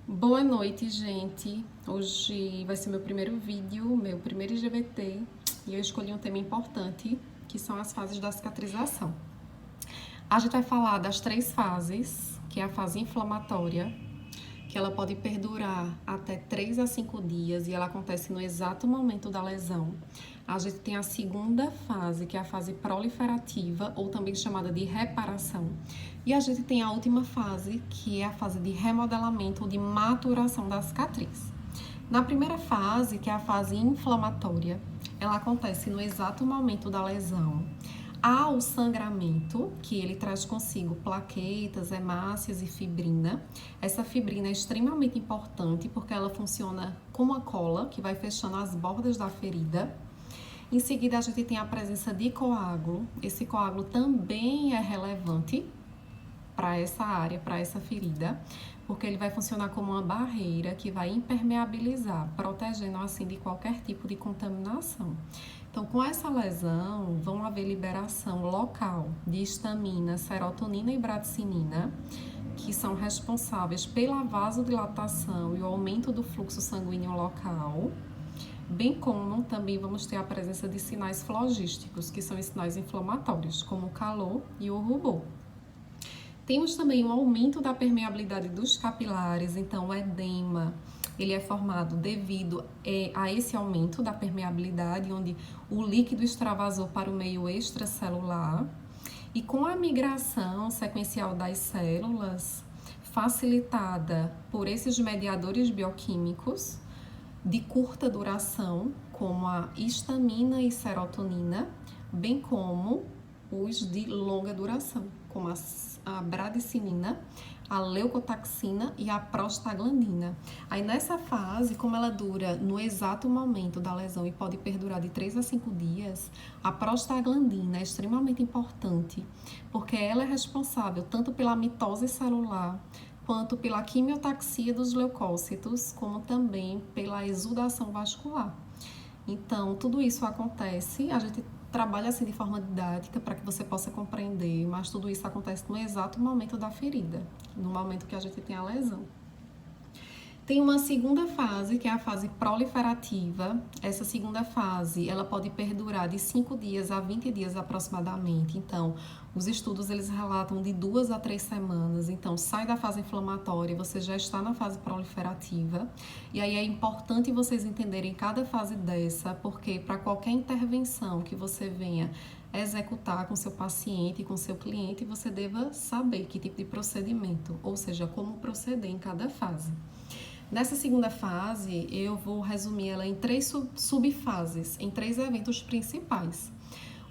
Boa noite, gente. Hoje vai ser meu primeiro vídeo, meu primeiro IGBT, e eu escolhi um tema importante, que são as fases da cicatrização. A gente vai falar das 3 fases, que é a fase inflamatória, que ela pode perdurar até 3 a 5 dias e ela acontece no exato momento da lesão. A gente tem a segunda fase, que é a fase proliferativa, ou também chamada de reparação. E a gente tem a última fase, que é a fase de remodelamento ou de maturação da cicatriz. Na primeira fase, que é a fase inflamatória, ela acontece no exato momento da lesão. Há o sangramento, que ele traz consigo plaquetas, hemácias e fibrina. Essa fibrina é extremamente importante porque ela funciona como a cola, que vai fechando as bordas da ferida. Em seguida, a gente tem a presença de coágulo. Esse coágulo também é relevante para essa área, para essa ferida, porque ele vai funcionar como uma barreira que vai impermeabilizar, protegendo assim de qualquer tipo de contaminação. Então, com essa lesão, vão haver liberação local de histamina, serotonina e bradicinina, que são responsáveis pela vasodilatação e o aumento do fluxo sanguíneo local, bem como também vamos ter a presença de sinais flogísticos, que são os sinais inflamatórios, como o calor e o rubor. Temos também um aumento da permeabilidade dos capilares, então o edema, ele é formado devido a esse aumento da permeabilidade, onde o líquido extravasou para o meio extracelular. E com a migração sequencial das células, facilitada por esses mediadores bioquímicos de curta duração, como a histamina e serotonina, bem como os de longa duração, como a bradicinina, a leucotaxina e a prostaglandina. Aí nessa fase, como ela dura no exato momento da lesão e pode perdurar de 3 a 5 dias, a prostaglandina é extremamente importante, porque ela é responsável tanto pela mitose celular, quanto pela quimiotaxia dos leucócitos, como também pela exudação vascular. Então, tudo isso acontece, a gente trabalha assim de forma didática para que você possa compreender, mas tudo isso acontece no exato momento da ferida, no momento que a gente tem a lesão. Tem uma segunda fase, que é a fase proliferativa. Essa segunda fase, ela pode perdurar de 5 dias a 20 dias aproximadamente. Então, os estudos, eles relatam de 2 a 3 semanas. Então, sai da fase inflamatória, você já está na fase proliferativa. E aí é importante vocês entenderem cada fase dessa, porque para qualquer intervenção que você venha executar com seu paciente, com seu cliente, você deva saber que tipo de procedimento, ou seja, como proceder em cada fase. Nessa segunda fase, eu vou resumir ela em 3 subfases, em 3 eventos principais,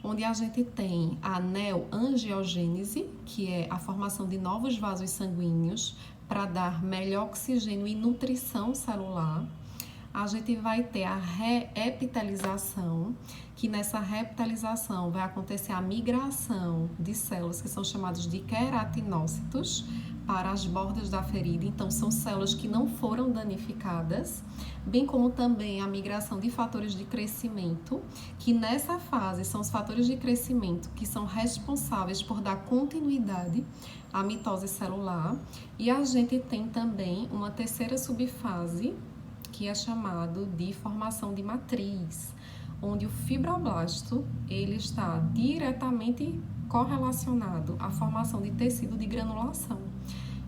onde a gente tem a neoangiogênese, que é a formação de novos vasos sanguíneos para dar melhor oxigênio e nutrição celular. A gente vai ter a reepitelização, que nessa reepitelização vai acontecer a migração de células que são chamadas de queratinócitos para as bordas da ferida, então são células que não foram danificadas, bem como também a migração de fatores de crescimento, que nessa fase são os fatores de crescimento que são responsáveis por dar continuidade à mitose celular, e a gente tem também uma terceira subfase, que é chamado de formação de matriz, onde o fibroblasto ele está diretamente correlacionado à formação de tecido de granulação.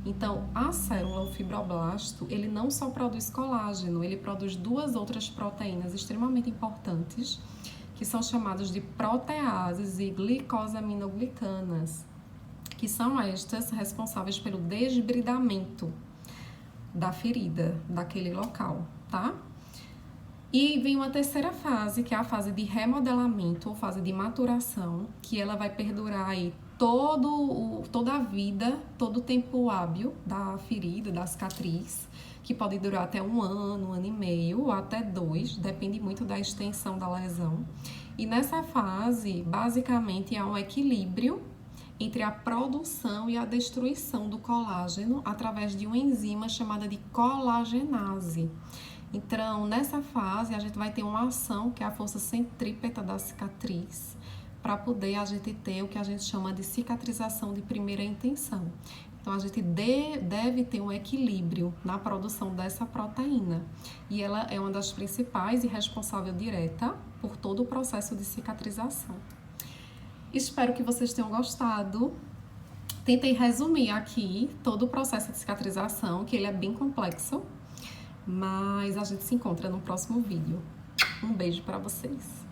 Então, a célula, o fibroblasto, ele não só produz colágeno, ele produz 2 outras proteínas extremamente importantes, que são chamadas de proteases e glicosaminoglicanas, que são estas responsáveis pelo desbridamento da ferida, daquele local, tá? E vem uma terceira fase, que é a fase de remodelamento ou fase de maturação, que ela vai perdurar aí toda a vida, todo o tempo hábil da ferida, da cicatriz, que pode durar até 1 ano, 1 ano e meio, ou até 2, depende muito da extensão da lesão. E nessa fase, basicamente, há um equilíbrio entre a produção e a destruição do colágeno através de uma enzima chamada de colagenase. Então, nessa fase, a gente vai ter uma ação, que é a força centrípeta da cicatriz, para poder a gente ter o que a gente chama de cicatrização de primeira intenção. Então, a gente deve ter um equilíbrio na produção dessa proteína. E ela é uma das principais e responsável direta por todo o processo de cicatrização. Espero que vocês tenham gostado. Tentei resumir aqui todo o processo de cicatrização, que ele é bem complexo, mas a gente se encontra no próximo vídeo. Um beijo para vocês!